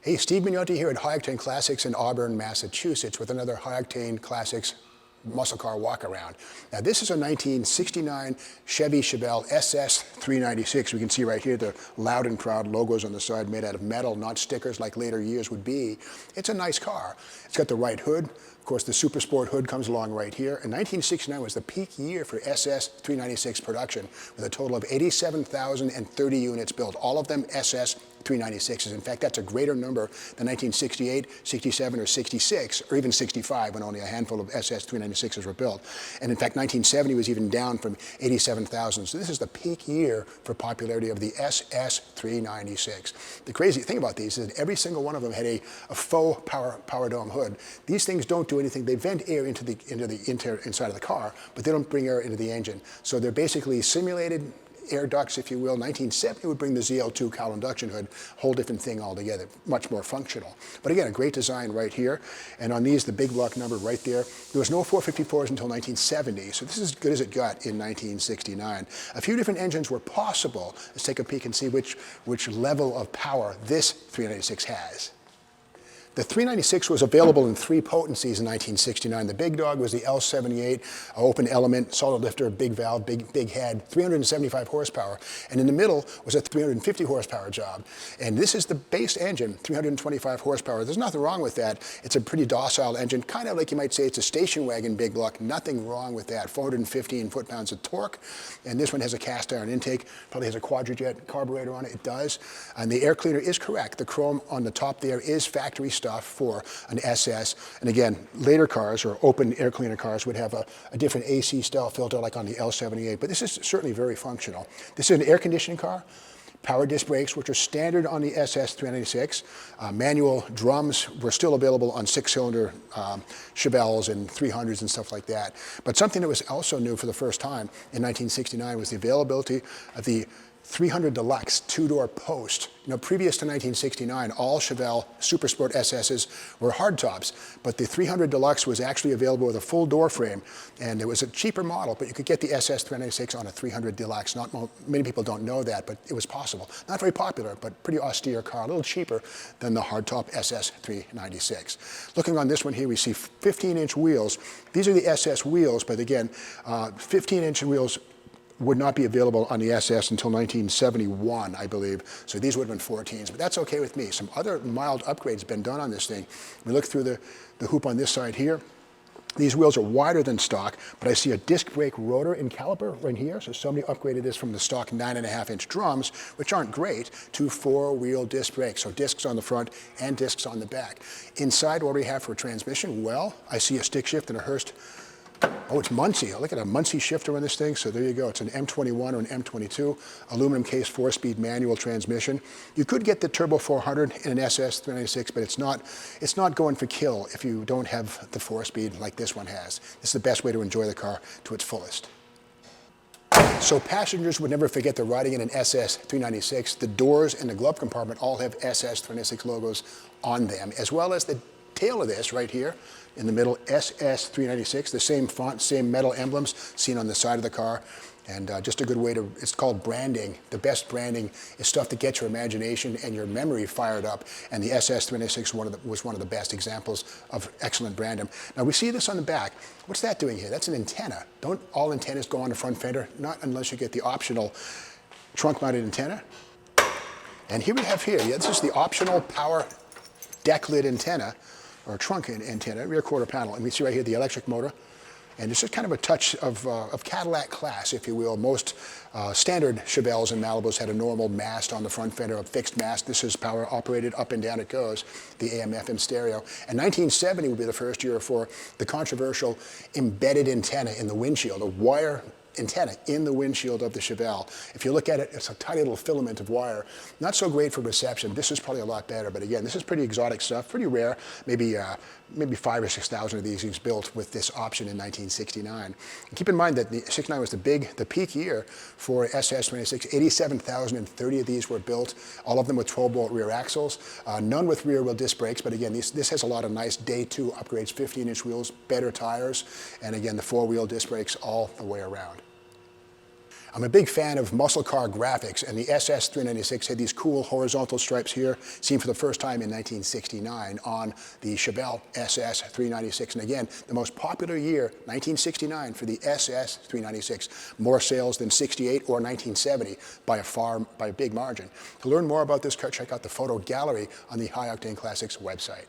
Hey, Steve Magnante here at High-Octane Classics in Auburn, Massachusetts with another High-Octane Classics muscle car walk-around. Now this is a 1969 Chevy Chevelle SS 396. We can see right here the loud and proud logos on the side made out of metal, not stickers like later years would be. It's a nice car. It's got the right hood. Of course, the Super Sport hood comes along right here. And 1969 was the peak year for SS 396 production with a total of 87,030 units built, all of them SS 396s. In fact, that's a greater number than 1968, 67, or 66, or even 65 when only a handful of SS 396s were built. And in fact, 1970 was even down from 87,000. So this is the peak year for popularity of the SS 396. The crazy thing about these is that every single one of them had a faux power dome hood. These things don't do anything. They vent air into the inside of the car, but they don't bring air into the engine. So they're basically simulated air ducts, if you will. 1970 would bring the ZL2 cowl induction hood, whole different thing altogether, much more functional. But again, a great design right here. And on these, the big block number right there. There was no 454s until 1970, so this is as good as it got in 1969. A few different engines were possible. Let's take a peek and see which level of power this 396 has. The 396 was available in three potencies in 1969. The big dog was the L78, open element, solid lifter, big valve, big head, 375 horsepower. And in the middle was a 350 horsepower job. And this is the base engine, 325 horsepower. There's nothing wrong with that. It's a pretty docile engine, kind of like you might say it's a station wagon big block. Nothing wrong with that. 415 foot-pounds of torque. And this one has a cast iron intake, probably has a quadrajet carburetor on it. It does. And the air cleaner is correct. The chrome on the top there is factory stuff for an SS. And again, later cars or open air cleaner cars would have a different AC style filter like on the L78, but this is certainly very functional. This is an air conditioning car. Power disc brakes, which are standard on the SS 396. Manual drums were still available on six-cylinder Chevelles and 300s and stuff like that. But something that was also new for the first time in 1969 was the availability of the 300 Deluxe two-door post. You know, previous to 1969, all Chevelle Super Sport SSs were hardtops, but the 300 Deluxe was actually available with a full door frame, and it was a cheaper model, but you could get the SS 396 on a 300 Deluxe. Many people don't know that, but it was possible. Not very popular, but pretty austere car, a little cheaper than the hardtop SS 396. Looking on this one here, we see 15-inch wheels. These are the SS wheels, but again, 15-inch wheels would not be available on the SS until 1971, I believe. So these would have been 14s, but that's okay with me. Some other mild upgrades have been done on this thing. We look through the hoop on this side here. These wheels are wider than stock, but I see a disc brake rotor and caliper right here. So somebody upgraded this from the stock 9.5-inch drums, which aren't great, to four-wheel disc brakes. So discs on the front and discs on the back. Inside, what do we have for a transmission? Well, I see a stick shift and a Hurst. Oh, it's Muncie. Look at a Muncie shifter on this thing. So there you go. It's an M21 or an M22, aluminum case, 4-speed manual transmission. You could get the Turbo 400 in an SS 396, but it's not going for kill if you don't have the 4-speed like this one has. This is the best way to enjoy the car to its fullest. So passengers would never forget they're riding in an SS 396. The doors and the glove compartment all have SS 396 logos on them, as well as the tail of this right here in the middle, SS 396, the same font, same metal emblems seen on the side of the car. And just a good way to, it's called branding. The best branding is stuff that gets your imagination and your memory fired up. And the SS 396 was one of the best examples of excellent branding. Now we see this on the back. What's that doing here? That's an antenna. Don't all antennas go on the front fender? Not unless you get the optional trunk-mounted antenna. And here we have here, yeah, this is the optional power deck lid antenna, or trunk antenna, rear quarter panel. And we see right here the electric motor. And it's just kind of a touch of Cadillac class, if you will. Most standard Chevelles and Malibus had a normal mast on the front fender, a fixed mast. This is power operated, up and down it goes, the AM/FM stereo. And 1970 would be the first year for the controversial embedded antenna in the windshield, a wire antenna in the windshield of the Chevelle. If you look at it, it's a tiny little filament of wire. Not so great for reception. This is probably a lot better, but again, this is pretty exotic stuff, pretty rare. Maybe 5,000 or 6,000 of these built with this option in 1969. And keep in mind that the 69 was the peak year for SS 396. 87,030 of these were built, all of them with 12-volt rear axles, none with rear wheel disc brakes, but again, this has a lot of nice day two upgrades, 15-inch wheels, better tires, and again, the four-wheel disc brakes all the way around. I'm a big fan of muscle car graphics, and the SS396 had these cool horizontal stripes here, seen for the first time in 1969 on the Chevelle SS396. And again, the most popular year, 1969, for the SS396. More sales than 68 or 1970 by a big margin. To learn more about this car, check out the photo gallery on the High Octane Classics website.